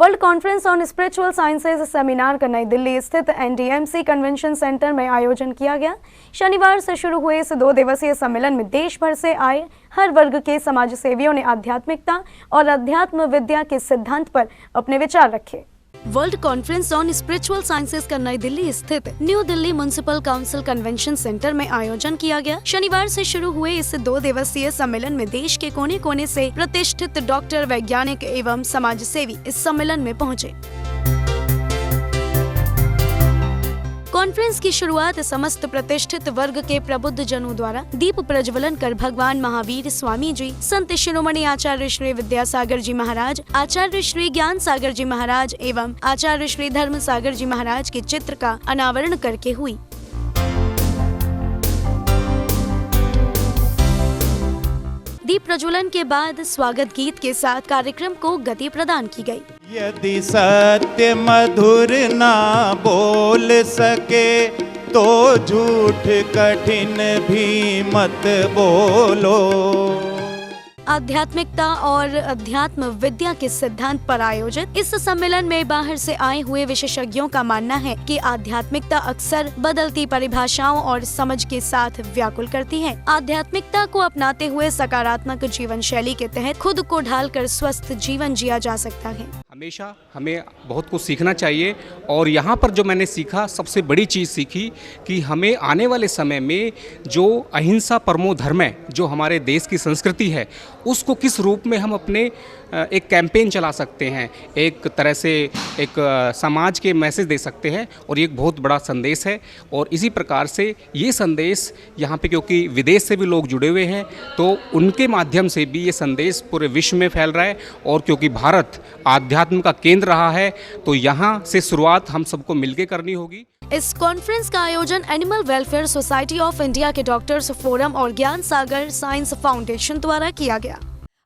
World conference on spiritual sciences seminar का नई दिल्ली स्थित एनडीएमसी कन्वेंशन सेंटर में आयोजन किया गया। शनिवार से शुरू हुए इस 2 दिवसीय सम्मेलन में देश भर से आए हर वर्ग के समाज सेवियों ने आध्यात्मिकता और अध्यात्म विद्या के सिद्धांत पर अपने विचार रखे। World conference on spiritual sciences का नई दिल्ली स्थित new Delhi municipal council convention centre में आयोजन किया गया। शनिवार से शुरू हुए इस 2 दिवसीय सम्मेलन में देश के कोने कोने से प्रतिष्ठित डॉक्टर, वैज्ञानिक एवं समाज सेवी इस सम्मेलन में पहुंचे। कॉन्फ्रेंस की शुरुआत समस्त प्रतिष्ठित वर्ग के प्रबुद्ध जनों द्वारा दीप प्रज्वलन कर भगवान महावीर स्वामी जी, संत शिरोमणि आचार्य श्री विद्यासागर जी महाराज, आचार्य श्री ज्ञान सागर जी महाराज एवं आचार्य श्री धर्म सागर जी महाराज के चित्र का अनावरण करके हुई। दीप प्रज्वलन के बाद स्वागत गीत के साथ कार्यक्रम को गति प्रदान की गई। यदि सत्य मधुर ना बोल सके तो झूठ कठिन भी मत बोलो। आध्यात्मिकता और अध्यात्म विद्या के सिद्धांत पर आयोजित इस सम्मेलन में बाहर से आए हुए विशेषज्ञों का मानना है कि आध्यात्मिकता अक्सर बदलती परिभाषाओं और समझ के साथ व्याकुल करती है। आध्यात्मिकता को अपनाते हुए सकारात्मक जीवन शैली के तहत खुद को ढालकर स्वस्थ जीवन जिया जा सकता है। हमेशा हमें बहुत कुछ सीखना चाहिए और यहाँ पर जो मैंने सीखा, सबसे बड़ी चीज़ सीखी कि हमें आने वाले समय में जो अहिंसा परमो धर्म है, जो हमारे देश की संस्कृति है, उसको किस रूप में हम अपने एक कैंपेन चला सकते हैं, एक तरह से एक समाज के मैसेज दे सकते हैं और ये एक बहुत बड़ा संदेश है। और इसी प्रकार से ये संदेश यहाँ पे क्योंकि विदेश से भी लोग जुड़े हुए हैं तो उनके माध्यम से भी ये संदेश पूरे विश्व में फैल रहा है। और क्योंकि भारत आध्यात्म का केंद्र रहा है तो यहाँ से शुरुआत हम सबको मिलकर करनी होगी। इस कॉन्फ्रेंस का आयोजन animal welfare society of India के डॉक्टर्स फोरम और ज्ञान सागर साइंस फाउंडेशन द्वारा किया गया।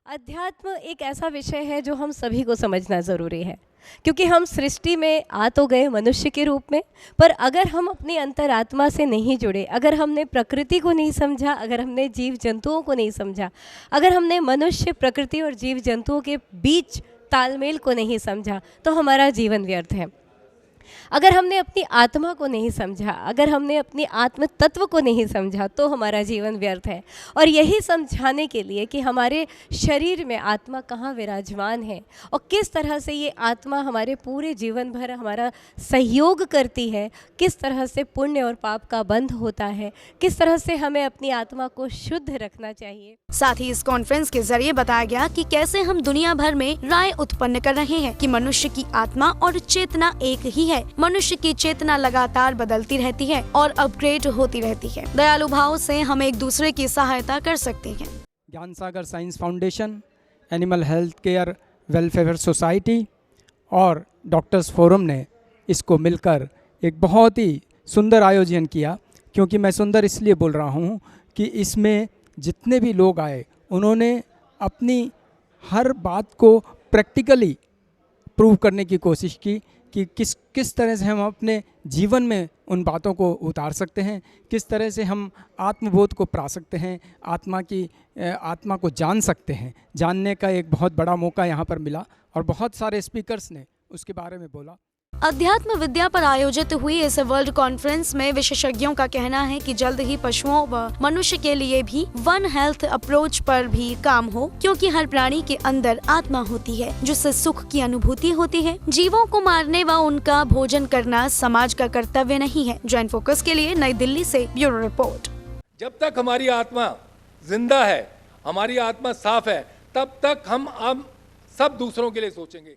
अध्यात्म एक ऐसा विषय है जो हम सभी को समझना ज़रूरी है, क्योंकि हम सृष्टि में आ तो गए मनुष्य के रूप में, पर अगर हम अपनी अंतरात्मा से नहीं जुड़े, अगर हमने प्रकृति को नहीं समझा, अगर हमने जीव जंतुओं को नहीं समझा, अगर हमने मनुष्य, प्रकृति और जीव जंतुओं के बीच तालमेल को नहीं समझा, तो हमारा जीवन व्यर्थ है। अगर हमने अपनी आत्मा को नहीं समझा, अगर हमने अपनी आत्म तत्व को नहीं समझा, तो हमारा जीवन व्यर्थ है। और यही समझाने के लिए कि हमारे शरीर में आत्मा कहाँ विराजमान है और किस तरह से ये आत्मा हमारे पूरे जीवन भर हमारा सहयोग करती है, किस तरह से पुण्य और पाप का बंध होता है, किस तरह से हमें अपनी आत्मा को शुद्ध रखना चाहिए। साथ ही इस कॉन्फ्रेंस के जरिए बताया गया कि कैसे हम दुनिया भर में राय उत्पन्न कर रहे हैं कि मनुष्य की आत्मा और चेतना एक ही है। मनुष्य की चेतना लगातार बदलती रहती है और अपग्रेड होती रहती है। दयालु भाव से हम एक दूसरे की सहायता कर सकते हैं। Gyan Sagar science foundation, animal health care welfare society और डॉक्टर्स फोरम ने इसको मिलकर एक बहुत ही सुंदर आयोजन किया। क्योंकि मैं सुंदर इसलिए बोल रहा हूँ कि इसमें जितने भी लोग आए उन्होंने अपनी हर बात को प्रैक्टिकली प्रूव करने की कोशिश की कि किस तरह से हम अपने जीवन में उन बातों को उतार सकते हैं, किस तरह से हम आत्मबोध को पा सकते हैं, आत्मा को जान सकते हैं। जानने का एक बहुत बड़ा मौका यहाँ पर मिला और बहुत सारे स्पीकर्स ने उसके बारे में बोला। अध्यात्म विद्या पर आयोजित हुई इस वर्ल्ड कॉन्फ्रेंस में विशेषज्ञों का कहना है कि जल्द ही पशुओं व मनुष्य के लिए भी वन हेल्थ अप्रोच पर भी काम हो, क्योंकि हर प्राणी के अंदर आत्मा होती है जिससे सुख की अनुभूति होती है। जीवों को मारने व उनका भोजन करना समाज का कर्तव्य नहीं है। जैन फोकस के लिए नई दिल्ली से ब्यूरो रिपोर्ट। जब तक हमारी आत्मा जिंदा है, हमारी आत्मा साफ है, तब तक हम सब दूसरों के लिए सोचेंगे।